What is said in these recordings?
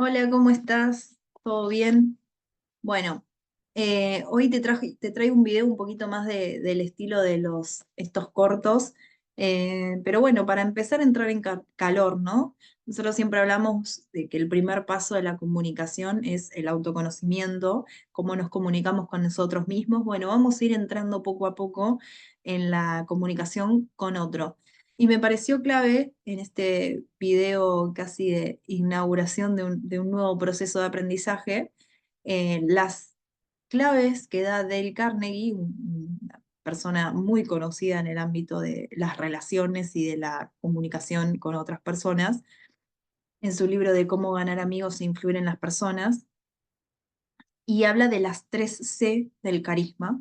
Hola, ¿cómo estás? ¿Todo bien? Bueno, hoy te traigo un video un poquito más del estilo de estos cortos, pero bueno, para empezar a entrar en calor, ¿no? Nosotros siempre hablamos de que el primer paso de la comunicación es el autoconocimiento, cómo nos comunicamos con nosotros mismos. Bueno, vamos a ir entrando poco a poco en la comunicación con otro. Y me pareció clave en este video casi de inauguración de un nuevo proceso de aprendizaje, las claves que da Dale Carnegie, una persona muy conocida en el ámbito de las relaciones y de la comunicación con otras personas, en su libro de Cómo ganar amigos e influir en las personas, y habla de las 3 C del carisma.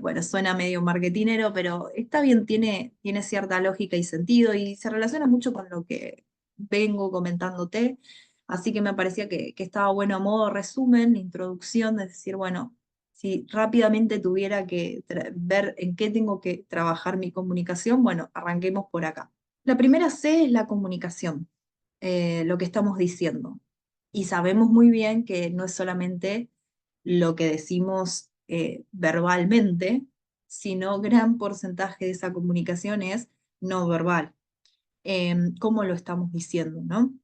Bueno, suena medio marketinero, pero está bien, tiene cierta lógica y sentido y se relaciona mucho con lo que vengo comentándote. Así que me parecía que estaba bueno a modo resumen, introducción, de decir, bueno, si rápidamente tuviera que ver en qué tengo que trabajar mi comunicación, bueno, arranquemos por acá. La primera C es la comunicación, lo que estamos diciendo. Y sabemos muy bien que no es solamente lo que decimos verbalmente, sino gran porcentaje de esa comunicación es no verbal. ¿Cómo lo estamos diciendo, no?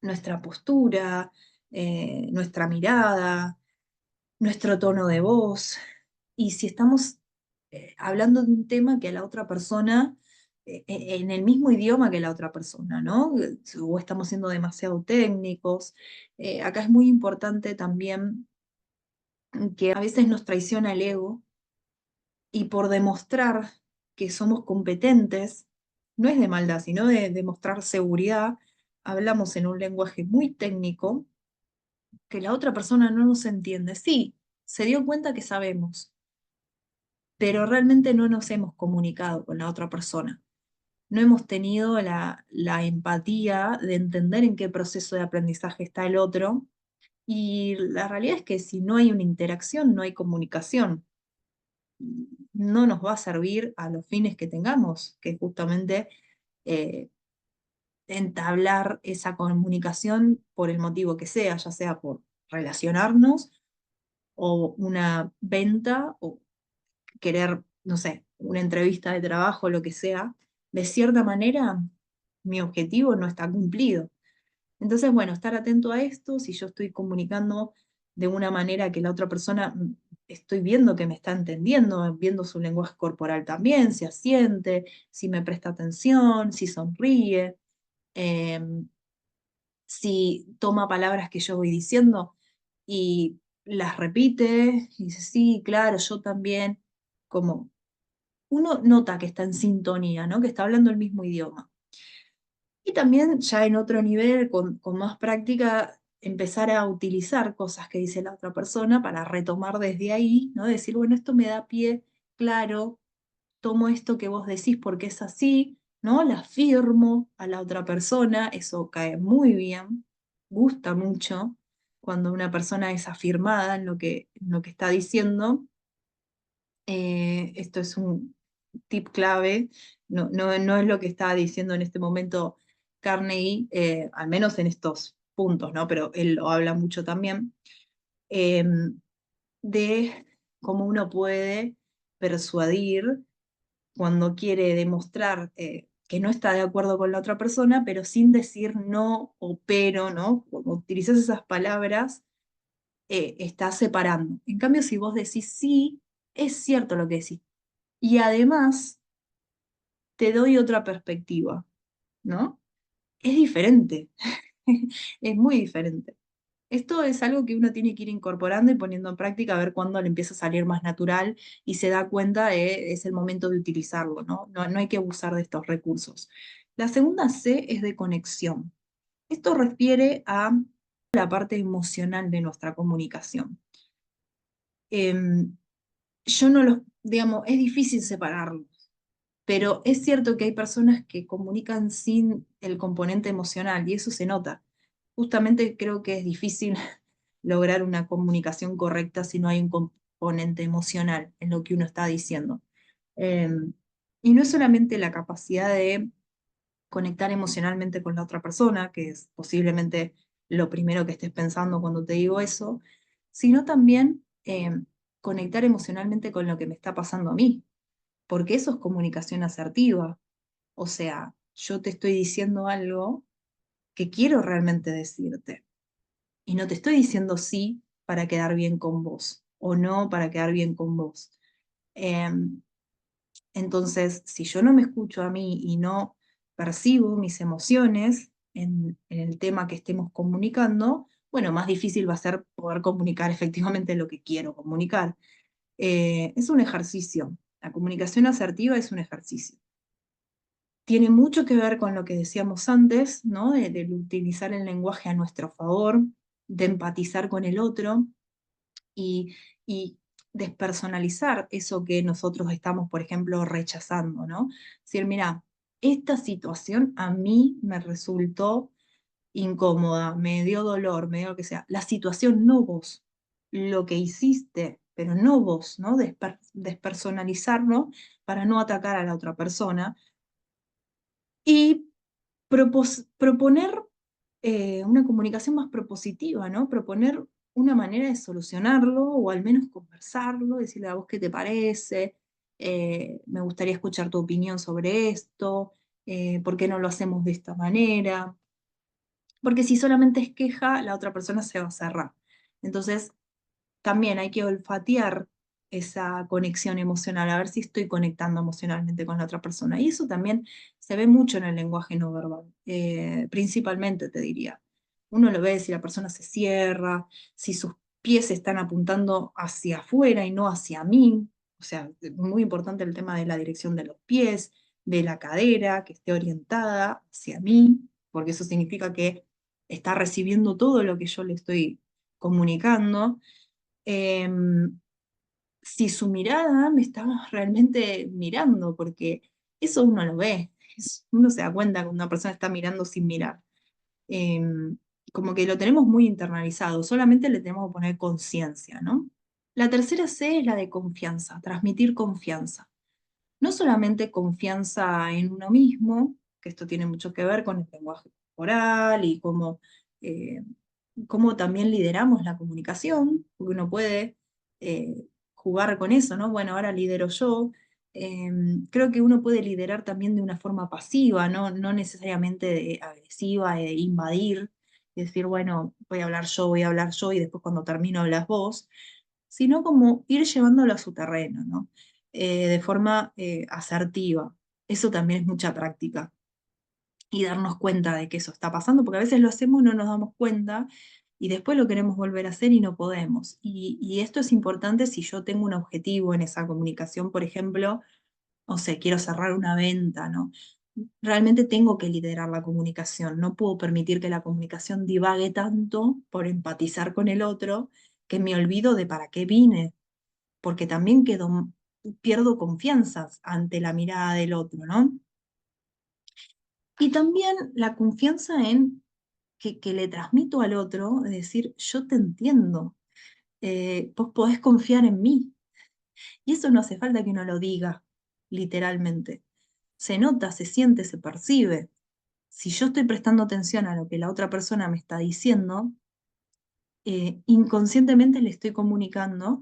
Nuestra postura, nuestra mirada, nuestro tono de voz. Y si estamos hablando de un tema que a la otra persona, en el mismo idioma que la otra persona, ¿no? O estamos siendo demasiado técnicos. Acá es muy importante también que a veces nos traiciona el ego y por demostrar que somos competentes, no es de maldad, sino de demostrar seguridad, hablamos en un lenguaje muy técnico que la otra persona no nos entiende. Sí, se dio cuenta que sabemos, pero realmente no nos hemos comunicado con la otra persona. No hemos tenido la empatía de entender en qué proceso de aprendizaje está el otro. Y la realidad es que si no hay una interacción, no hay comunicación. No nos va a servir a los fines que tengamos, que es justamente eh, entablar esa comunicación por el motivo que sea, ya sea por relacionarnos o una venta o querer, no sé, una entrevista de trabajo, lo que sea. De cierta manera, mi objetivo no está cumplido. Entonces, bueno, estar atento a esto, si yo estoy comunicando de una manera que la otra persona, estoy viendo que me está entendiendo, viendo su lenguaje corporal también, si asiente, si me presta atención, si sonríe, eh, si toma palabras que yo voy diciendo y las repite, y dice, sí, claro, yo también, como uno nota que está en sintonía, ¿no? Que está hablando el mismo idioma. Y también ya en otro nivel, con más práctica, empezar a utilizar cosas que dice la otra persona para retomar desde ahí, ¿no? Decir, bueno, esto me da pie, claro, tomo esto que vos decís porque es así, ¿no? La afirmo a la otra persona, eso cae muy bien, gusta mucho cuando una persona es afirmada en lo que está diciendo. Esto es un tip clave, no es lo que está diciendo en este momento Carnegie, al menos en estos puntos, ¿no? Pero él lo habla mucho también, eh, de cómo uno puede persuadir cuando quiere demostrar que no está de acuerdo con la otra persona, pero sin decir no o pero, ¿no? Cuando utilizas esas palabras, estás separando. En cambio, si vos decís sí, es cierto lo que decís. Y además te doy otra perspectiva, ¿no? Es diferente, es muy diferente. Esto es algo que uno tiene que ir incorporando y poniendo en práctica a ver cuándo le empieza a salir más natural y se da cuenta de es el momento de utilizarlo, ¿no? No hay que abusar de estos recursos. La segunda C es de conexión. Esto refiere a la parte emocional de nuestra comunicación. Em, yo no los, digamos, es difícil separarlo. Pero es cierto que hay personas que comunican sin el componente emocional y eso se nota. Justamente creo que es difícil lograr una comunicación correcta si no hay un componente emocional en lo que uno está diciendo. Eh, y no es solamente la capacidad de conectar emocionalmente con la otra persona, que es posiblemente lo primero que estés pensando cuando te digo eso, sino también conectar emocionalmente con lo que me está pasando a mí, porque eso es comunicación asertiva. O sea, yo te estoy diciendo algo que quiero realmente decirte y no te estoy diciendo sí para quedar bien con vos o no para quedar bien con vos. Em, entonces, si yo no me escucho a mí y no percibo mis emociones en el tema que estemos comunicando, bueno, más difícil va a ser poder comunicar efectivamente lo que quiero comunicar. Es un ejercicio. La comunicación asertiva es un ejercicio. Tiene mucho que ver con lo que decíamos antes, ¿no? De utilizar el lenguaje a nuestro favor, de empatizar con el otro y, y despersonalizar eso que nosotros estamos, por ejemplo, rechazando, ¿no? Decir, mira, esta situación a mí me resultó incómoda, me dio dolor, me dio lo que sea. La situación, no vos, lo que hiciste, pero no vos, ¿no? Despersonalizarlo para no atacar a la otra persona y proponer una comunicación más propositiva, ¿no? Proponer una manera de solucionarlo o al menos conversarlo, decirle a vos qué te parece, me gustaría escuchar tu opinión sobre esto, por qué no lo hacemos de esta manera, porque si solamente es queja, la otra persona se va a cerrar. Entonces, también hay que olfatear esa conexión emocional, a ver si estoy conectando emocionalmente con la otra persona. Y eso también se ve mucho en el lenguaje no verbal, principalmente te diría. Uno lo ve si la persona se cierra, si sus pies están apuntando hacia afuera y no hacia mí. O sea, es muy importante el tema de la dirección de los pies, de la cadera, que esté orientada hacia mí, porque eso significa que está recibiendo todo lo que yo le estoy comunicando. em, si su mirada me está realmente mirando, porque eso uno lo ve, uno se da cuenta que una persona está mirando sin mirar. Em, Como que lo tenemos muy internalizado, solamente le tenemos que poner conciencia, ¿no? La tercera C es la de confianza, transmitir confianza. No solamente confianza en uno mismo, que esto tiene mucho que ver con el lenguaje corporal y eh, cómo también lideramos la comunicación, porque uno puede jugar con eso, ¿no? Bueno, ahora lidero yo. Eh, Creo que uno puede liderar también de una forma pasiva, no necesariamente agresiva, invadir, y decir, bueno, voy a hablar yo y después cuando termino hablas vos, sino como ir llevándolo a su terreno, ¿no? De forma asertiva. Eso también es mucha práctica y darnos cuenta de que eso está pasando, porque a veces lo hacemos, no nos damos cuenta y después lo queremos volver a hacer y no podemos. Y esto es importante si yo tengo un objetivo en esa comunicación, por ejemplo, o sea, quiero cerrar una venta, ¿no? Realmente tengo que liderar la comunicación, no puedo permitir que la comunicación divague tanto por empatizar con el otro que me olvido de para qué vine, porque también pierdo confianza ante la mirada del otro, ¿no? Y también la confianza en que le transmito al otro, es decir, yo te entiendo, vos podés confiar en mí. Y eso no hace falta que uno lo diga, literalmente. Se nota, se siente, se percibe. Si yo estoy prestando atención a lo que la otra persona me está diciendo, inconscientemente le estoy comunicando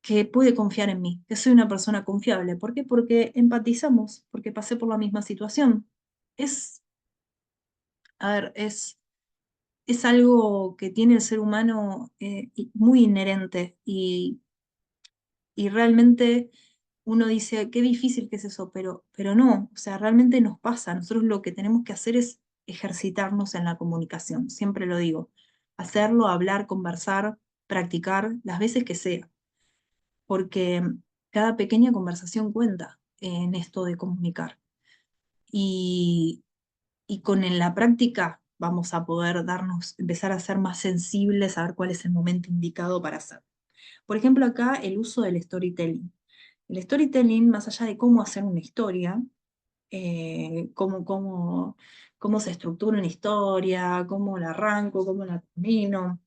que puede confiar en mí, que soy una persona confiable. ¿Por qué? Porque empatizamos, porque pasé por la misma situación. Es, a ver, es algo que tiene el ser humano muy inherente y realmente uno dice, qué difícil que es eso, pero no, o sea, realmente nos pasa. Nosotros lo que tenemos que hacer es ejercitarnos en la comunicación, siempre lo digo, hacerlo, hablar, conversar, practicar las veces que sea, porque cada pequeña conversación cuenta en esto de comunicar. Y, y con en la práctica vamos a poder empezar a ser más sensibles, a ver cuál es el momento indicado para hacer. Por ejemplo, acá el uso del storytelling. El storytelling, más allá de cómo hacer una historia, cómo se estructura una historia, cómo la arranco, cómo la termino,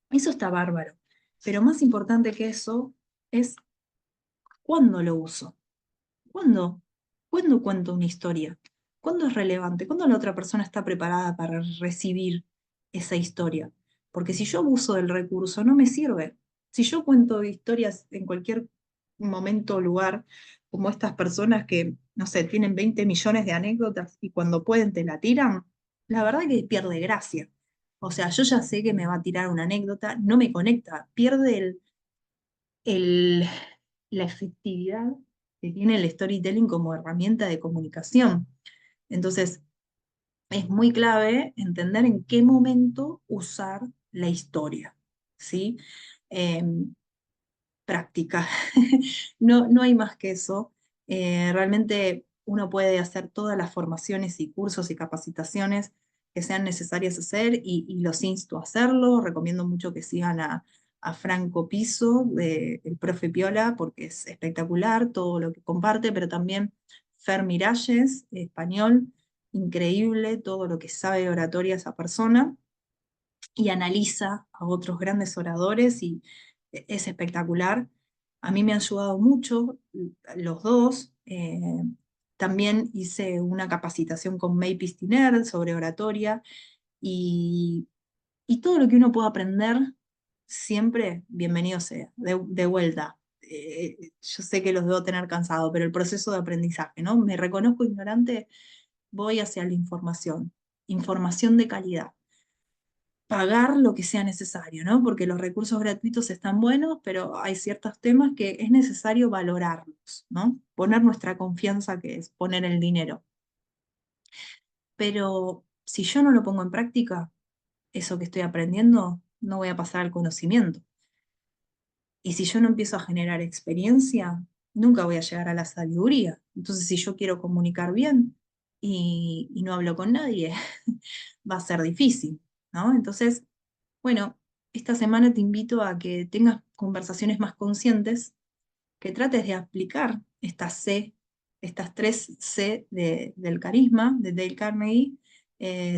eso está bárbaro. Pero más importante que eso es cuándo lo uso. ¿Cuándo? ¿Cuándo cuento una historia? ¿Cuándo es relevante? ¿Cuándo la otra persona está preparada para recibir esa historia. Porque si yo abuso del recurso, no me sirve. Si yo cuento historias en cualquier momento o lugar, como estas personas que, no sé, tienen 20 millones de anécdotas y cuando pueden te la tiran, la verdad que pierde gracia. O sea, yo ya sé que me va a tirar una anécdota, no me conecta, pierde el- la efectividad que tiene el storytelling como herramienta de comunicación. Entonces, es muy clave entender en qué momento usar la historia, ¿sí? Eh, práctica. No, no hay más que eso. Realmente uno puede hacer todas las formaciones y cursos y capacitaciones que sean necesarias hacer y los insto a hacerlo. Recomiendo mucho que sigan a Franco Piso, el profe Piola, porque es espectacular todo lo que comparte, pero también Fer Miralles, español, increíble todo lo que sabe de oratoria esa persona y analiza a otros grandes oradores y es espectacular. A mí me han ayudado mucho los dos. También hice una capacitación con May Pistiner sobre oratoria y, y todo lo que uno pueda aprender, siempre bienvenido sea, de vuelta. Yo sé que los debo tener cansado, pero el proceso de aprendizaje, ¿no? Me reconozco ignorante, voy hacia la información, información de calidad, pagar lo que sea necesario, ¿no? Porque los recursos gratuitos están buenos, pero hay ciertos temas que es necesario valorarlos, ¿no? Poner nuestra confianza, que es poner el dinero. Pero si yo no lo pongo en práctica, eso que estoy aprendiendo, no voy a pasar al conocimiento. Y si yo no empiezo a generar experiencia, nunca voy a llegar a la sabiduría. Entonces, si yo quiero comunicar bien y no hablo con nadie, va a ser difícil, ¿no? Entonces, bueno, esta semana te invito a que tengas conversaciones más conscientes, que trates de aplicar estas C, estas tres C del carisma de Dale Carnegie.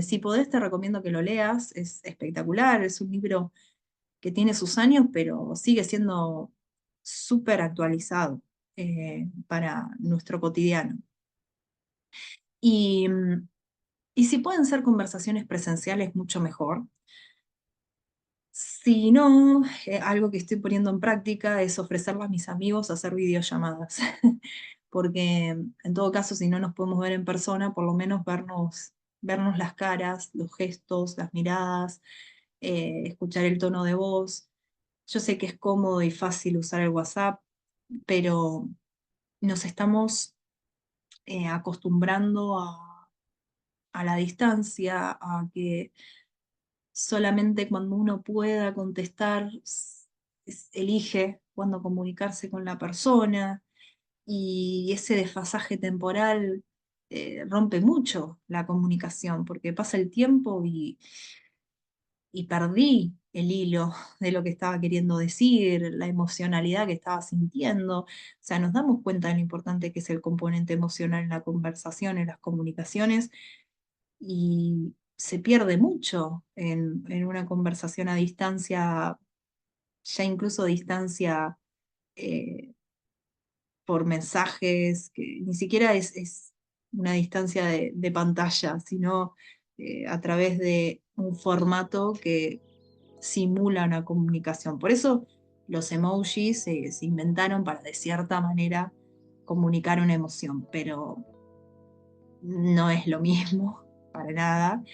Si podés, te recomiendo que lo leas, es espectacular, es un libro que tiene sus años, pero sigue siendo súper actualizado para nuestro cotidiano. Y, y si pueden ser conversaciones presenciales, mucho mejor. Si no, algo que estoy poniendo en práctica es ofrecerle a mis amigos hacer videollamadas, porque en todo caso, si no nos podemos ver en persona, por lo menos vernos las caras, los gestos, las miradas, escuchar el tono de voz. Yo sé que es cómodo y fácil usar el WhatsApp, pero nos estamos acostumbrando a la distancia, a que solamente cuando uno pueda contestar, elige cuándo comunicarse con la persona y ese desfasaje temporal rompe mucho la comunicación porque pasa el tiempo y perdí el hilo de lo que estaba queriendo decir, la emocionalidad que estaba sintiendo. O sea, nos damos cuenta de lo importante que es el componente emocional en la conversación, en las comunicaciones, y se pierde mucho en una conversación a distancia, ya incluso distancia eh, por mensajes, que ni siquiera es una distancia de pantalla, sino a través de un formato que simula una comunicación. Por eso los emojis se inventaron para, de cierta manera, comunicar una emoción, pero no es lo mismo, para nada.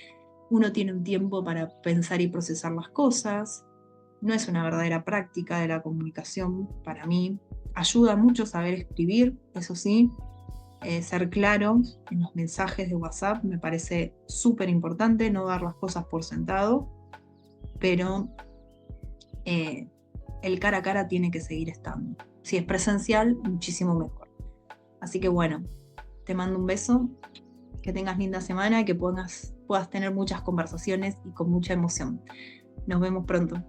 Uno tiene un tiempo para pensar y procesar las cosas. No es una verdadera práctica de la comunicación para mí. Ayuda mucho saber escribir, eso sí, ser claro en los mensajes de WhatsApp me parece súper importante, no dar las cosas por sentado, pero eh, el cara a cara tiene que seguir estando. Si es presencial, muchísimo mejor. Así que bueno, te mando un beso, que tengas linda semana y que puedas tener muchas conversaciones y con mucha emoción. Nos vemos pronto.